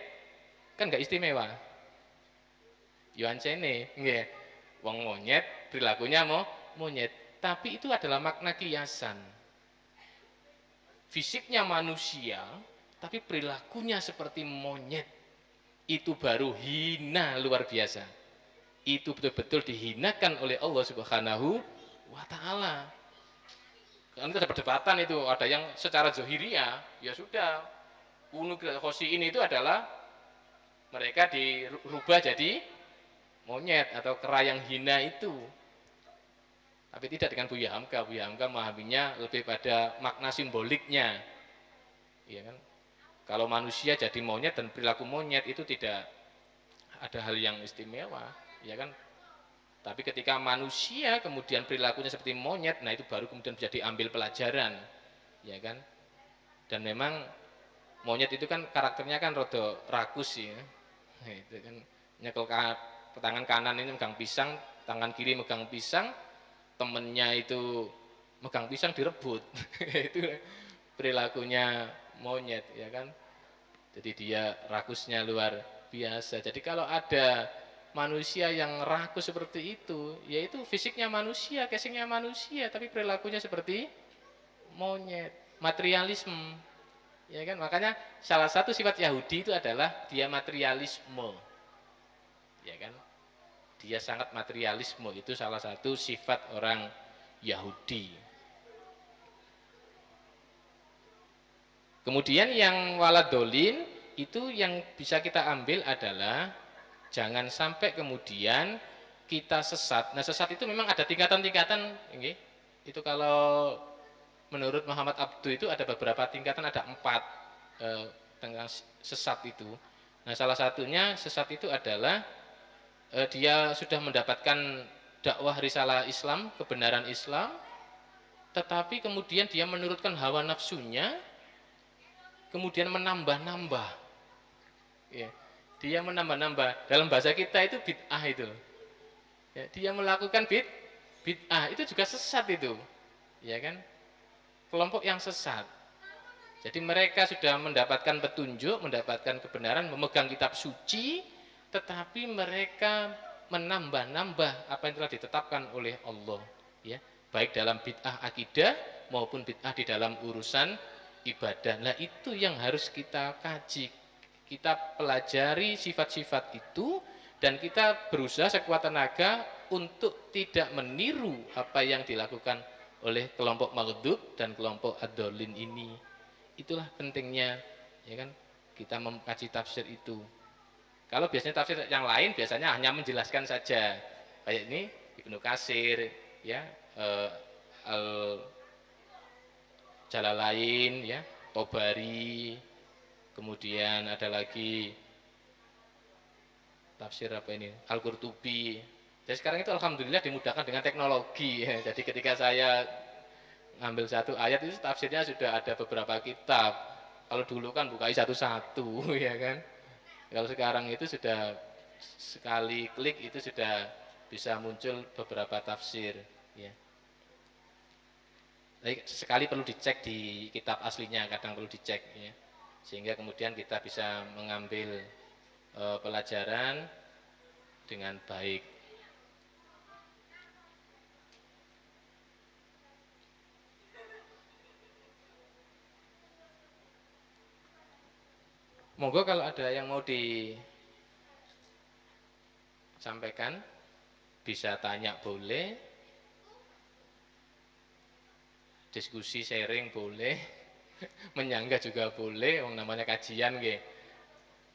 kan nggak istimewa. Yohancene nggih. Wong monyet perilakunya monyet, tapi itu adalah makna kiasan. Fisiknya manusia, tapi perilakunya seperti monyet. Itu baru hina luar biasa. Itu betul-betul dihinakan oleh Allah Subhanahu wa taala. Kan ada perdebatan itu, ada yang secara zohiriyah, ya sudah, kunu khosiin itu adalah mereka dirubah jadi monyet atau kera yang hina itu. Tapi tidak dengan Buya Hamka. Buya Hamka memahaminya lebih pada makna simboliknya. Iya kan? Kalau manusia jadi monyet dan perilaku monyet itu tidak ada hal yang istimewa, ya kan? Tapi ketika manusia kemudian perilakunya seperti monyet, nah itu baru kemudian bisa diambil pelajaran, ya kan? Dan memang monyet itu kan karakternya kan rada rakus ya. Nah, itu kan nyekel tangan kanan ini megang pisang, tangan kiri megang pisang, temennya itu megang pisang direbut. Itu perilakunya monyet ya kan. Jadi dia rakusnya luar biasa. Jadi kalau ada manusia yang rakus seperti itu, yaitu fisiknya manusia, casingnya manusia, tapi perilakunya seperti monyet, materialisme. Ya kan? Makanya salah satu sifat Yahudi itu adalah dia materialisme. Ya kan? Dia sangat materialisme, itu salah satu sifat orang Yahudi. Kemudian yang waladolin itu yang bisa kita ambil adalah jangan sampai kemudian kita sesat. Nah, sesat itu memang ada tingkatan-tingkatan. Itu kalau menurut Muhammad Abdu itu ada beberapa tingkatan, ada 4 tentang sesat itu. Nah, salah satunya sesat itu adalah dia sudah mendapatkan dakwah risalah Islam, kebenaran Islam, tetapi kemudian dia menurutkan hawa nafsunya, kemudian menambah-nambah. Ya, dia menambah-nambah. Dalam bahasa kita itu bid'ah itu. Ya, dia melakukan bid'ah itu juga sesat itu, ya kan? Kelompok yang sesat. Jadi mereka sudah mendapatkan petunjuk, mendapatkan kebenaran, memegang kitab suci, tetapi mereka menambah-nambah apa yang telah ditetapkan oleh Allah, ya, baik dalam bid'ah akidah maupun bid'ah di dalam urusan ibadah. Nah, itu yang harus kita kaji, kita pelajari sifat-sifat itu, dan kita berusaha sekuat tenaga untuk tidak meniru apa yang dilakukan oleh kelompok maghdub dan kelompok ad-dhalin ini. Itulah pentingnya, ya kan, kita mengkaji tafsir itu. Kalau biasanya tafsir yang lain biasanya hanya menjelaskan saja, kayak ini Ibnu Katsir, ya, al Jalalain, ya, Tobari, kemudian ada lagi tafsir apa ini, Al-Qurtubi. Jadi sekarang itu alhamdulillah dimudahkan dengan teknologi, ya. Jadi ketika saya ngambil satu ayat itu tafsirnya sudah ada beberapa kitab. Kalau dulu kan bukai satu-satu ya kan. Kalau sekarang itu sudah sekali klik itu sudah bisa muncul beberapa tafsir, ya. Tapi sekali perlu dicek di kitab aslinya, kadang perlu dicek, ya. Sehingga kemudian kita bisa mengambil pelajaran dengan baik. Monggo kalau ada yang mau disampaikan, bisa tanya boleh, diskusi sharing boleh, menyanggah juga boleh, wong namanya kajian nggih.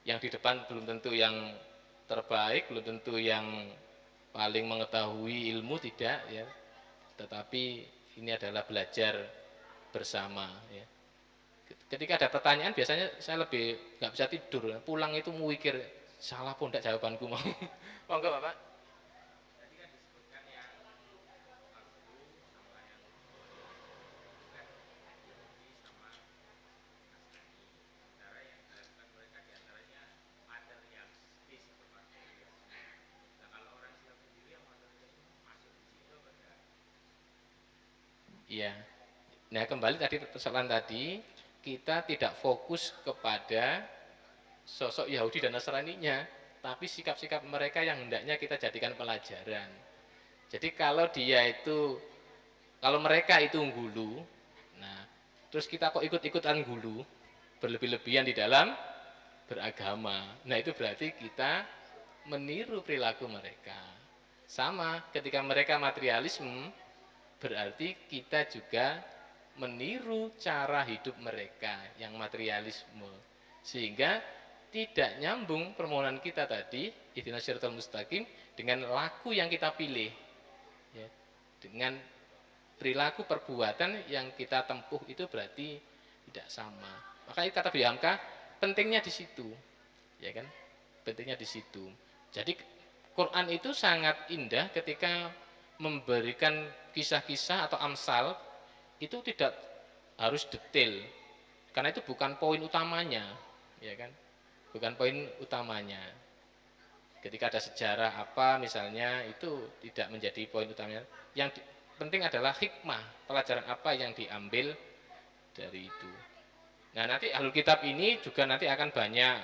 Yang di depan belum tentu yang terbaik, belum tentu yang paling mengetahui ilmu, tidak, ya. Tetapi ini adalah belajar bersama, ya. Ketika ada pertanyaan biasanya saya lebih nggak bisa tidur, pulang itu mikir salah pun enggak jawabanku mau. Oh enggak Bapak? Iya. Nah, kembali tadi persoalan tadi, kita tidak fokus kepada sosok Yahudi dan Nasrani-nya, tapi sikap-sikap mereka yang hendaknya kita jadikan pelajaran. Jadi kalau mereka itu gulu, nah, terus kita kok ikut-ikutan gulu, berlebih-lebihan di dalam beragama. Nah, itu berarti kita meniru perilaku mereka. Sama ketika mereka materialisme, berarti kita juga meniru cara hidup mereka yang materialisme, sehingga tidak nyambung permohonan kita tadi ihdinas siratal mustaqim dengan laku yang kita pilih, ya. Dengan perilaku perbuatan yang kita tempuh itu berarti tidak sama. Makanya kata Beliau Hamka pentingnya di situ, ya kan, pentingnya di situ. Jadi Quran itu sangat indah ketika memberikan kisah-kisah atau amsal, itu tidak harus detail, karena itu bukan poin utamanya, ya kan, bukan poin utamanya. Ketika ada sejarah apa misalnya, itu tidak menjadi poin utamanya. Yang penting adalah hikmah, pelajaran apa yang diambil dari itu. Nah, nanti ahlul kitab ini juga nanti akan banyak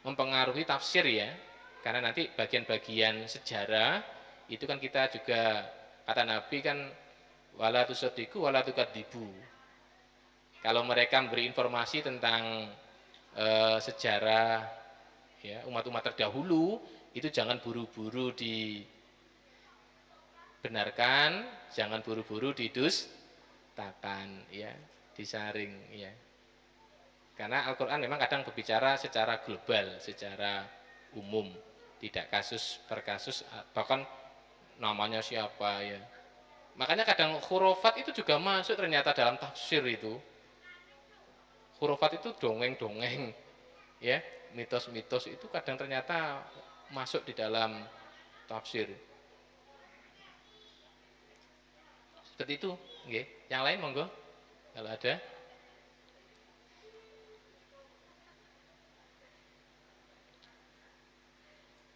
mempengaruhi tafsir, ya, karena nanti bagian-bagian sejarah itu kan kita juga, kata Nabi kan, wala tusadiku wala tukadzibu. Kalau mereka memberi informasi tentang sejarah, ya, umat-umat terdahulu, itu jangan buru-buru dibenarkan, jangan buru-buru didustakan, ya, disaring, ya. Karena Al-Quran memang kadang berbicara secara global, secara umum, tidak kasus per kasus, bahkan namanya siapa, ya. Makanya kadang khurafat itu juga masuk ternyata dalam tafsir itu. Khurafat itu dongeng-dongeng, Ya, mitos-mitos itu kadang ternyata masuk di dalam tafsir. Seperti itu, nggih. Yang lain monggo kalau ada.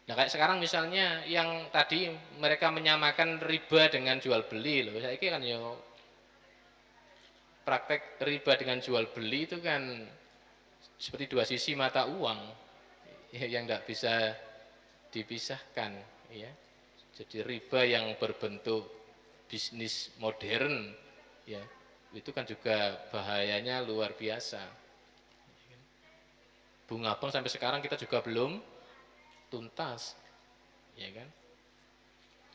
Nah, kayak sekarang misalnya yang tadi mereka menyamakan riba dengan jual beli loh. Saya kira kan yo praktek riba dengan jual beli itu kan seperti dua sisi mata uang ya, yang nggak bisa dipisahkan ya. Jadi riba yang berbentuk bisnis modern ya itu kan juga bahayanya luar biasa. Bunga bank sampai sekarang kita juga belum tuntas ya kan.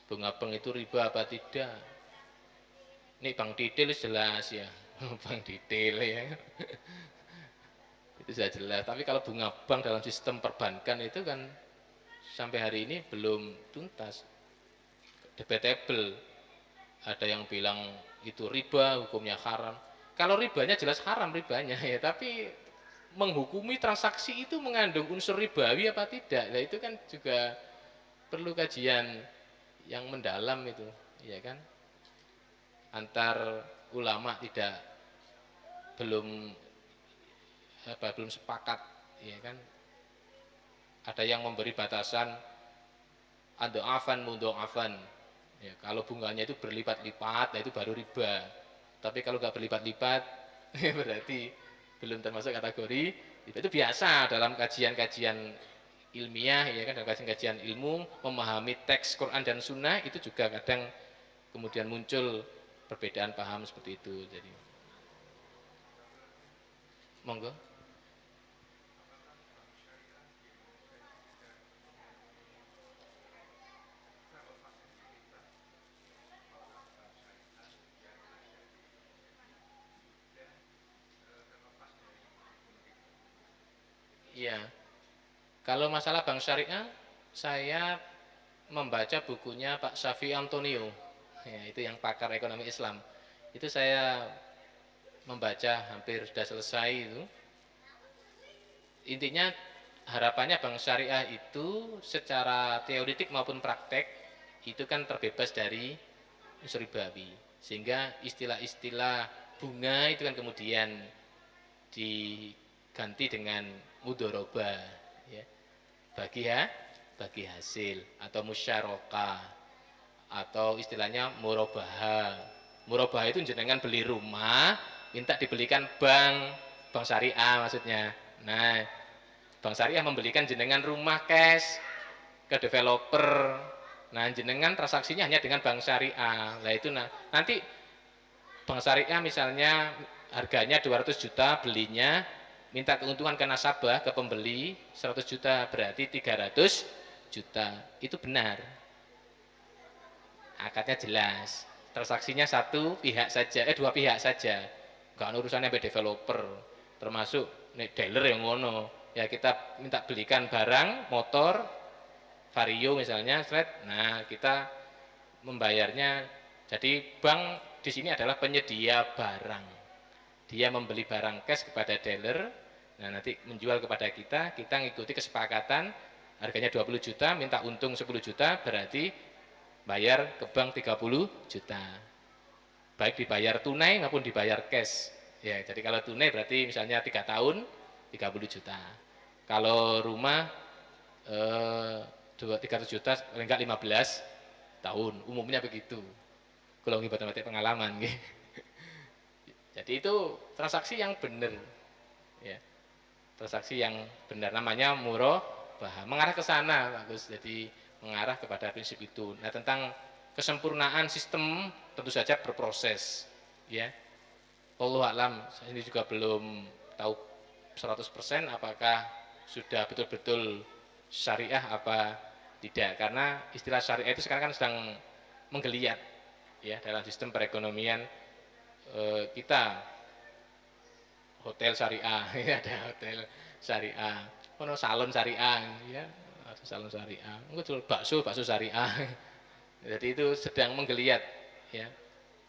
Bunga bank itu riba apa tidak? Ini bank detail jelas ya. Bank detail ya. Itu sudah jelas. Tapi kalau bunga bank dalam sistem perbankan itu kan sampai hari ini belum tuntas. Debatable. Ada yang bilang itu riba, hukumnya haram. Kalau ribanya jelas haram ribanya ya, tapi menghukumi transaksi itu mengandung unsur ribawi apa tidak? Nah, itu kan juga perlu kajian yang mendalam itu, ya kan? Antar ulama tidak belum belum sepakat, ya kan? Ada yang memberi batasan afan afan. Ya, kalau bunganya itu berlipat-lipat, nah itu baru riba. Tapi kalau nggak berlipat-lipat, ya berarti belum termasuk kategori riba. Itu biasa dalam kajian-kajian ilmiah, ya kan, dalam kajian-kajian ilmu memahami teks Quran dan Sunnah itu juga kadang kemudian muncul perbedaan paham seperti itu. Jadi, monggo. Iya. Kalau masalah bank syariah, saya membaca bukunya Pak Syafi Antonio, ya, itu yang pakar ekonomi Islam. Itu saya membaca hampir sudah selesai itu. Intinya harapannya bank syariah itu secara teoretik maupun praktek itu kan terbebas dari unsur ribawi. Sehingga istilah-istilah bunga itu kan kemudian diganti dengan mudoroba ya. Bagi ya, bagi hasil atau musyarakah atau istilahnya murabaha. Murabaha itu jenengan beli rumah, minta dibelikan bank syariah maksudnya. Nah, bank syariah membelikan jenengan rumah cash ke developer. Nah, jenengan transaksinya hanya dengan bank syariah. Nah, itu nanti bank syariah misalnya harganya 200 juta belinya, minta keuntungan ke nasabah, ke pembeli 100 juta, berarti 300 juta. Itu benar. Akadnya jelas. Transaksinya satu pihak saja, dua pihak saja. Enggak ada urusannya sampai developer. Termasuk nek dealer yang ngono. Ya kita minta belikan barang, motor, Vario misalnya, nah kita membayarnya. Jadi bank di sini adalah penyedia barang. Dia membeli barang cash kepada dealer, nah nanti menjual kepada kita, kita ngikuti kesepakatan harganya 20 juta, minta untung 10 juta, berarti bayar ke bank 30 juta. Baik dibayar tunai maupun dibayar cash. Ya, jadi kalau tunai berarti misalnya 3 tahun 30 juta. Kalau rumah 300 juta paling enggak 15 tahun. Umumnya begitu. Kalau ngibat pengalaman gitu. Jadi itu transaksi yang benar. Ya. Transaksi yang benar namanya murabahah. Mengarah ke sana, bagus. Jadi mengarah kepada prinsip itu. Nah, tentang kesempurnaan sistem tentu saja berproses, ya. Wallahu alam, saya ini juga belum tahu 100% apakah sudah betul-betul syariah apa tidak, karena istilah syariah itu sekarang kan sedang menggeliat ya dalam sistem perekonomian kita. Hotel syariah ya, ada hotel syariah, ono salon syariah ya, ada salon syariah, enggak bakso syariah. Jadi itu sedang menggeliat ya,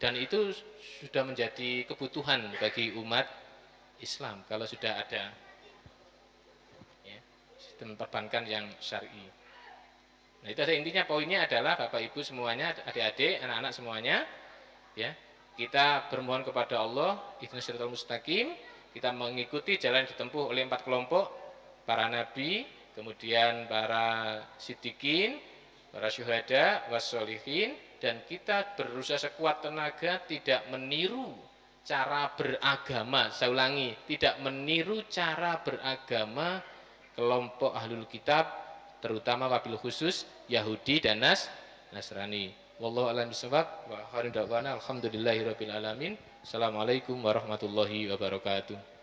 dan itu sudah menjadi kebutuhan bagi umat Islam kalau sudah ada dan perbankan yang syar'i. Nah, itu intinya, poinnya adalah Bapak Ibu semuanya, adik-adik, anak-anak semuanya, ya. Kita bermohon kepada Allah, ihdinas siratal mustaqim, kita mengikuti jalan yang ditempuh oleh 4 kelompok, para nabi, kemudian para siddiqin, para syuhada, wassolihin, dan kita berusaha sekuat tenaga tidak meniru cara beragama. Saya ulangi, tidak meniru cara beragama kelompok ahlul kitab, terutama wabil khusus Yahudi dan Nasrani. Wallahu a'lam bishawab wa akhiru da'wana alhamdulillahirabbil alamin. Assalamualaikum warahmatullahi wabarakatuh.